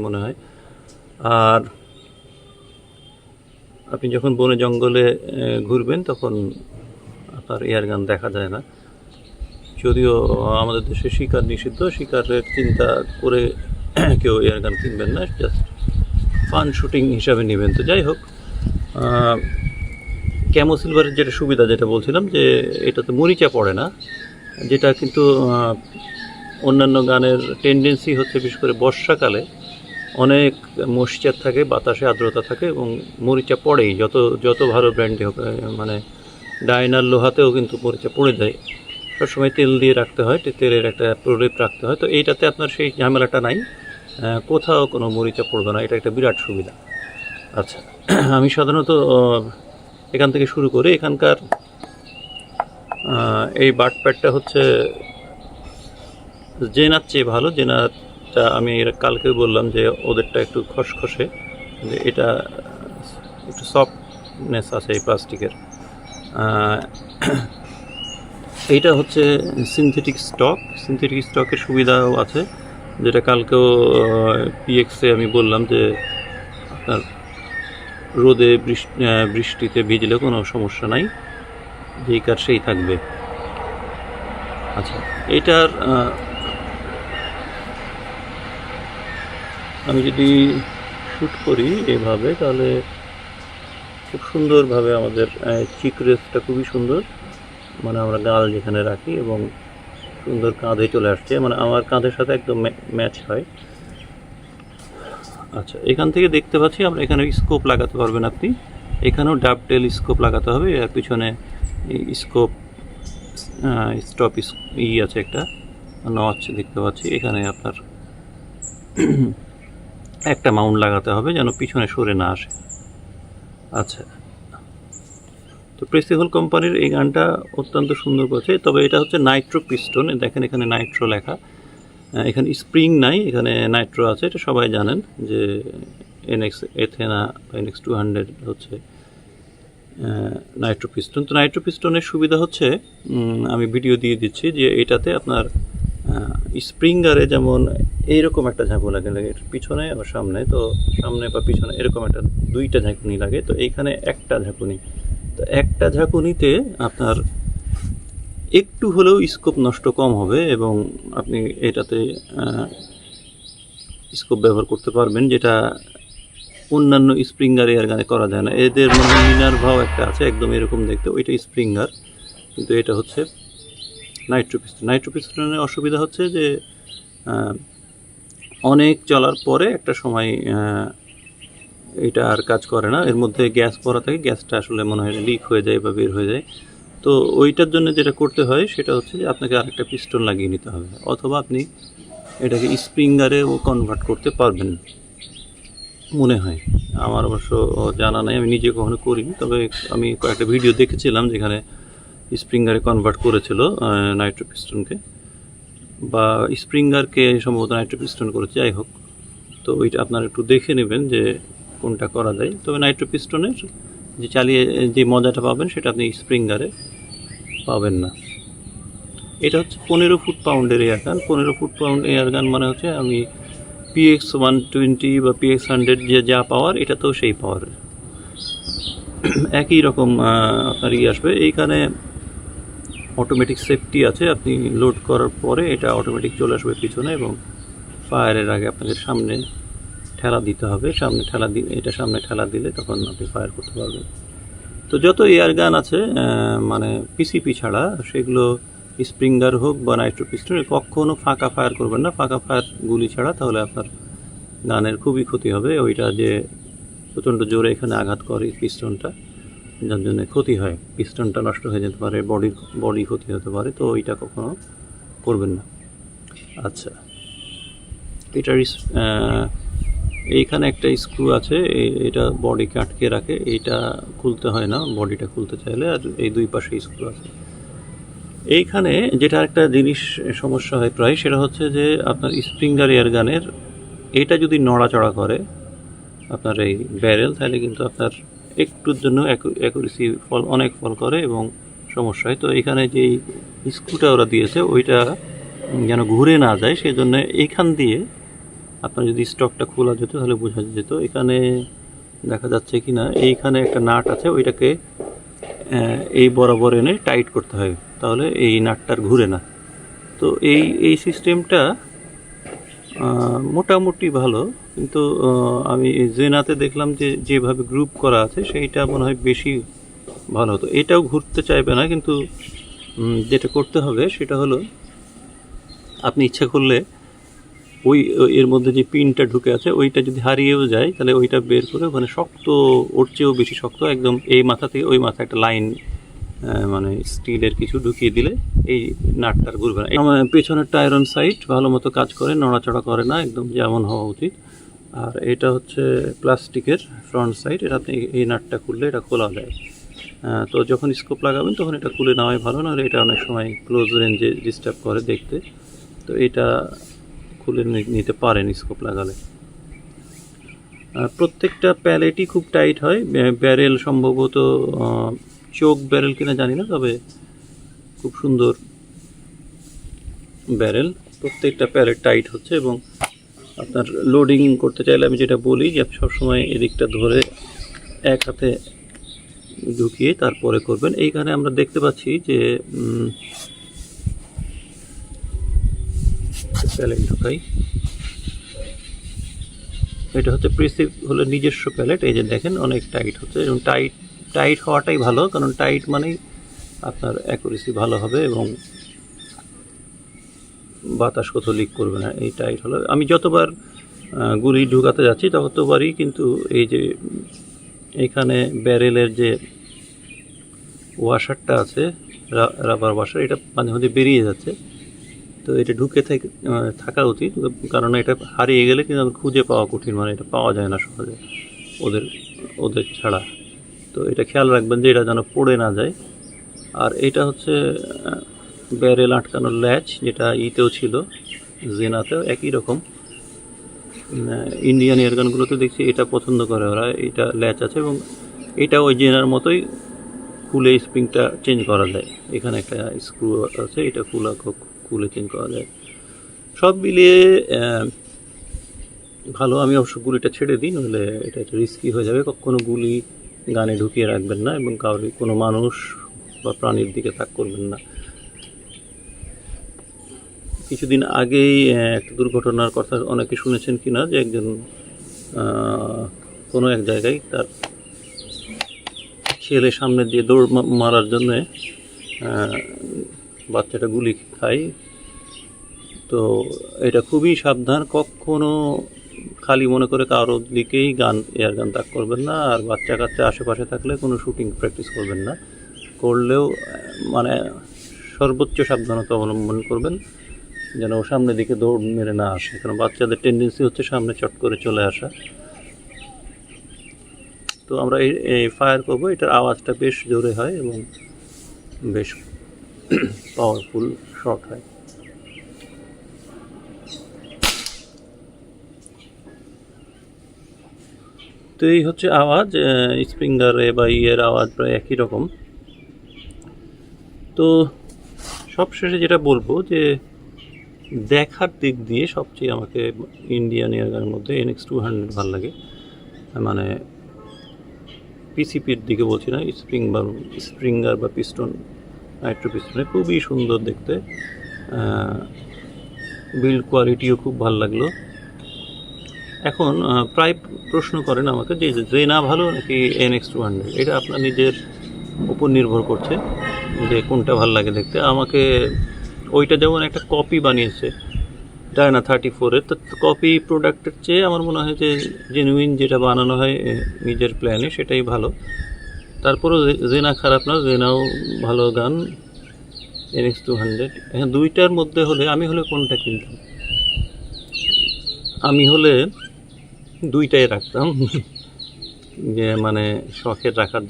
মনে হয়। আর আপনি যখন বনে জঙ্গলে ঘুরবেন তখন আপনার এয়ারগান দেখা যায় না। যদিও আমাদের দেশে শিকার নিষিদ্ধ, শিকারের চিন্তা করে কেউ এয়ারগান কিনবেন না, জাস্ট ফান শুটিং হিসাবে নেবেন। তো যাই হোক, ক্যামো সিলভারের যেটা সুবিধা যেটা বলছিলাম যে এটাতে মরিচা পড়ে না, যেটা কিন্তু অন্যান্য গানের টেন্ডেন্সি হচ্ছে বিশেষ করে বর্ষাকালে অনেক ময়েশ্চার থাকে, বাতাসে আর্দ্রতা থাকে এবং মরিচা পড়েই, যত ভালো ব্র্যান্ডে হোক। মানে ডায়নার লোহাতেও কিন্তু মরিচা পড়ে যায়, সবসময় তেল দিয়ে রাখতে হয়, তেলের একটা প্রলেপ রাখতে হয়। তো এইটাতে আপনার সেই ঝামেলাটা নাই, কোথাও কোনো মরিচা পড়বে না, এটা একটা বিরাট সুবিধা। আচ্ছা, আমি সাধারণত এখান থেকে শুরু করে এখানকার এই বাট প্যাডটা হচ্ছে জেনার চেয়ে ভালো। জেনারটা আমি কালকে বললাম যে ওদেরটা একটু খসখসে, যে এটা একটু সফটনেস আছে এই প্লাস্টিকের। এইটা হচ্ছে সিনথেটিক স্টকের সুবিধাও আছে, যেটা কালকেও পিএক্সে আমি বললাম যে আপনার রোদে বৃষ্টিতে ভিজলে কোনো সমস্যা নাই, যেই কার সেই থাকবে। আচ্ছা, এটার আমি যদি শ্যুট করি এভাবে তাহলে খুব সুন্দরভাবে আমাদের চিক রেসটা খুবই সুন্দর, মানে আমরা গাল যেখানে রাখি এবং সুন্দর কাঁধে চলে আসছে, মানে আমার কাঁধের সাথে একদম ম্যাচ হয়। আচ্ছা, এখান থেকে দেখতে পাচ্ছি আমরা এখানে স্কোপ লাগাতে পারবেন আপনি, এখানেও ডাবটেল স্কোপ লাগাতে হবে। এর পিছনে স্কোপ স্টপ আছে একটা নচ দেখতে পাচ্ছি, এখানে আপনার একটা মাউন্ট লাগাতে হবে যেন পিছনে সরে না আসে। আচ্ছা, তো প্রেসিহল কোম্পানির এই গানটা অত্যন্ত সুন্দর করেছে, তবে এটা হচ্ছে নাইট্রো পিস্টন। দেখেন এখানে নাইট্রো লেখা, এখানে স্প্রিং নাই, এখানে নাইট্রো আছে, এটা সবাই জানেন যে এনএক্স এথেনা বা NX 200 হচ্ছে নাইট্রো পিস্টন। তো নাইট্রো পিস্টনের সুবিধা হচ্ছে, আমি ভিডিও দিয়ে দিচ্ছি, যে এটাতে আপনার স্প্রিঙ্গারে যেমন এইরকম একটা ঝাঁকুনি লাগে পিছনে আবার সামনে, তো সামনে বা পিছনে এরকম একটা দুইটা ঝাঁকুনি লাগে, তো এইখানে একটা ঝাঁকুনি। তো একটা ঝাঁকুনিতে আপনার একটু হলেও স্কোপ নষ্ট কম হবে এবং আপনি এটাতে স্কোপ ব্যবহার করতে পারবেন, যেটা অন্যান্য স্প্রিঙ্গার এয়ারগানে করা যায় না। এদের মনে মিনার্ভাও একটা আছে একদম এরকম দেখতে, ওইটা স্প্রিঙ্গার, কিন্তু এটা হচ্ছে নাইট্রো পিস্টনের অসুবিধা হচ্ছে যে অনেক চলার পরে একটা সময় এটা আর কাজ করে না, এর মধ্যে গ্যাস ভরা থাকে, গ্যাসটা আসলে মনে হয় লিক হয়ে যায় বা বের হয়ে যায়। তো ওইটার জন্য যেটা করতে হয় সেটা হচ্ছে যে আপনাকে আরেকটা পিস্টন লাগিয়ে নিতে হবে, অথবা আপনি এটাকে স্প্রিঙ্গারেও কনভার্ট করতে পারবেন মনে হয়, আমার অবশ্য জানা নাই, আমি নিজে কখনো করিনি, তবে আমি কয়েকটা ভিডিও দেখেছিলাম যেখানে স্প্রিঙ্গারে কনভার্ট করেছিল নাইট্রো পিস্টনকে, বা স্প্রিঙ্গারকে সম্ভবত নাইট্রো পিস্টন করেছে, যাই হোক। তো ওইটা আপনারা একটু দেখে নেবেন যে কোনটা করা যায়। তবে নাইট্রো পিস্টনের যে চালিয়ে যে মজাটা পাবেন সেটা আপনি স্প্রিঙ্গারে পাবেন না। এটা হচ্ছে 15 ফুট পাউন্ডের এয়ারগান। 15 ফুট পাউন্ড এয়ারগান মানে হচ্ছে আমি PX 120 বা PX 100 যে যা পাওয়ার, এটাতেও সেই পাওয়ার একই রকম আপনার আসবে। এইখানে অটোমেটিক সেফটি আছে, আপনি লোড করার পরে এটা অটোমেটিক চলে আসবে পিছনে এবং ফায়ারের আগে আপনাকে সামনে ঠেলা দিতে হবে, এটা সামনে ঠেলা দিলে তখন আপনি ফায়ার করতে পারবেন। তো যত এয়ারগান আছে মানে পিসিপি ছাড়া, সেগুলো স্প্রিঙ্গার হোক বা নাইট্রো পিস্টন, কখনো ফাঁকা ফায়ার করবেন না, ফাঁকা ফায়ার গুলি ছাড়া, তাহলে আপনার গানের খুবই ক্ষতি হবে। ওইটা যে প্রচণ্ড জোরে এখানে আঘাত করে পিস্টনটা, যার জন্য ক্ষতি হয়, পিস্টনটা নষ্ট হয়ে যেতে পারে, বডি ক্ষতি হতে পারে, তো ওইটা কখনো করবেন না। আচ্ছা, এটার এইখানে একটা স্ক্রু আছে, এটা বডিকে আটকে রাখে, এইটা খুলতে হয় না বডিটা খুলতে চাইলে, আর এই দুই পাশে স্ক্রু আছে। এইখানে যেটা একটা জিনিস সমস্যা হয় প্রায়, সেটা হচ্ছে যে আপনার স্প্রিঙ্গার এয়ারগানের এটা যদি নড়াচড়া করে আপনার এই ব্যারেল, তাহলে কিন্তু আপনার একটুর জন্য অ্যাকুরেসি অনেক ফল করে এবং সমস্যা হয়। তো এখানে যেই স্ক্রুটা ওরা দিয়েছে ওইটা যেন ঘুরে না যায়, সেই জন্য এইখান দিয়ে আপনার যদি স্টকটা খোলা যেত তাহলে বোঝা যেত। এখানে দেখা যাচ্ছে কি না, এইখানে একটা নাট আছে, ওইটাকে এই বরাবর এনে টাইট করতে হয়, তাহলে এই নাটটার ঘুরে না। তো এই সিস্টেমটা মোটামুটি ভালো, কিন্তু আমি জেনাতে দেখলাম যে যেভাবে গ্রুপ করা আছে সেইটা মনে হয় বেশি ভালো হতো। এটাও ঘুরতে চাইবে না, কিন্তু যেটা করতে হবে সেটা হলো আপনি ইচ্ছা করলে এর মধ্যে যে পিনটা ঢুকে আছে ওইটা যদি হারিয়েও যায় তাহলে ওইটা বের করে ওখানে শক্ত, ওর চেয়েও বেশি শক্ত, একদম এই মাথা থেকে ওই মাথা একটা লাইন মানে স্টিলের কিছু ঢুকিয়ে দিলে এই নাটটার ঘুরবে না। পেছনের টায়ারন সাইড ভালো মতো কাজ করে, নড়াচড়া করে না, একদম যেমন হওয়া উচিত। আর এটা হচ্ছে প্লাস্টিকের ফ্রন্ট সাইড, এটা আপনি এই নাটটা খুললে এটা খোলা যায়। তো যখন স্কোপ লাগাবেন তখন এটা খুলে নেওয়াই ভালো, নাহলে এটা অনেক সময় ক্লোজ রেঞ্জে ডিস্টার্ব করে দেখতে। তো এটা খুলে নিতে পারেন স্কোপ লাগালে। প্রত্যেকটা প্যালেটই খুব টাইট হয়, ব্যারেল সম্ভবত চোক ব্যারেল কিনা জানি না, তবে খুব সুন্দর ব্যারেল। প্রত্যেকটা প্যালেট টাইট হচ্ছে, এবং আপনার লোডিং করতে চাইলে আমি যেটা বলি যে সবসময় এদিকটা ধরে এক হাতে ঢুকিয়ে তারপরে করবেন। এইখানে আমরা দেখতে পাচ্ছি যে প্যালেট ঢুকাই, এটা হচ্ছে প্রিসিপ হলো নিজস্ব প্যালেট। এই যে দেখেন অনেক টাইট হচ্ছে, এবং টাইট হওয়াটাই ভালো, কারণ টাইট মানেই আপনার অ্যাকুরেসি ভালো হবে এবং বাতাস কোথাও লিক করবে না। এই টাইট হলো, আমি যতবার গুলি ঢুকাতে যাচ্ছি ততবারই কিন্তু এই যে এখানে ব্যারেলের যে ওয়াশারটা আছে, রাবার ওয়াশার, এটা মাঝে মাঝে বেরিয়ে যাচ্ছে। তো এটা ঢুকে থাকা উচিত, কারণ এটা হারিয়ে গেলে কিন্তু খুঁজে পাওয়া কঠিন, মানে এটা পাওয়া যায় না সহজে ওদের ছাড়া। তো এটা খেয়াল রাখবেন যে এটা যেন পড়ে না যায়। আর এটা হচ্ছে ব্যারেল আটকানোর ল্যাচ, যেটা ইতেও ছিল, জেনাতেও একই রকম। ইন্ডিয়ান এয়ারগানগুলোতে দেখছি এটা পছন্দ করে ওরা, এটা ল্যাচ আছে, এবং এটা ওই জেনার মতোই খুলে স্প্রিংটা চেঞ্জ করা যায়। এখানে একটা স্ক্রু আছে, এটা খুলে চেঞ্জ করা যায়। সব মিলিয়ে ভালো। আমি অবশ্য গুলিটা ছেড়ে দিই, নইলে এটা একটা রিস্কি হয়ে যাবে। কখনো গুলি গানে ঢুকিয়ে রাখবেন না, এবং কোনো মানুষ বা প্রাণীর দিকে তাক করবেন না। কিছুদিন আগেই একটা দুর্ঘটনার কথা অনেকে শুনেছেন কিনা, যে একজন কোনো এক জায়গায় তার ছেলে সামনে দিয়ে দৌড় মারার জন্যে বাচ্চাটা গুলি খায়। তো এটা খুবই সাবধান, কখনো খালি মনে করে কারোর দিকেই এয়ার গান তাক করবেন না। আর বাচ্চা কাচ্চা আশেপাশে থাকলে কোনো শুটিং প্র্যাকটিস করবেন না, করলেও মানে সর্বোচ্চ সাবধানতা অবলম্বন করবেন যেন ও সামনের দিকে দৌড় মেরে না আসে, কারণ বাচ্চাদের টেন্ডেন্সি হচ্ছে সামনে চট করে চলে আসা। তো আমরা এই ফায়ার করবো, এটার আওয়াজটা বেশ জোরে হয় এবং বেশ পাওয়ারফুল শট হয়। তো এই হচ্ছে আওয়াজ, স্প্রিঙ্গারে বা ইয়ের আওয়াজ প্রায় একই রকম। তো সবশেষে যেটা বলবো যে দেখার দিক দিয়ে সবচেয়ে আমাকে ইন্ডিয়ান এয়ারগানের মধ্যে NX200 ভালো লাগে, মানে পিসিপির দিকে বলছি না, স্প্রিঙ্গার বা পিস্টন, নাইট্রো পিস্টনে খুবই সুন্দর দেখতে, বিল্ড কোয়ালিটিও খুব ভালো লাগলো। এখন প্রায় প্রশ্ন করেন আমাকে যে জেনা ভালো নাকি NX200, এটা আপনার নিজের উপর নির্ভর করছে যে কোনটা ভালো লাগে দেখতে। আমাকে ওইটা যেমন একটা কপি বানিয়েছে ডায়না 34-এর, তো কপি প্রোডাক্টের চেয়ে আমার মনে হয় যে জেনুইন যেটা বানানো হয় নিজের প্ল্যানে সেটাই ভালো। তারপরেও জেনা খারাপ না, জেনাও ভালো গান। NX200 হ্যাঁ, দুইটার মধ্যে হলে আমি হলে কোনটা কিনতাম, আমি হলে দুইটাই রাখতাম, যে মানে শখের রাখার জন্য।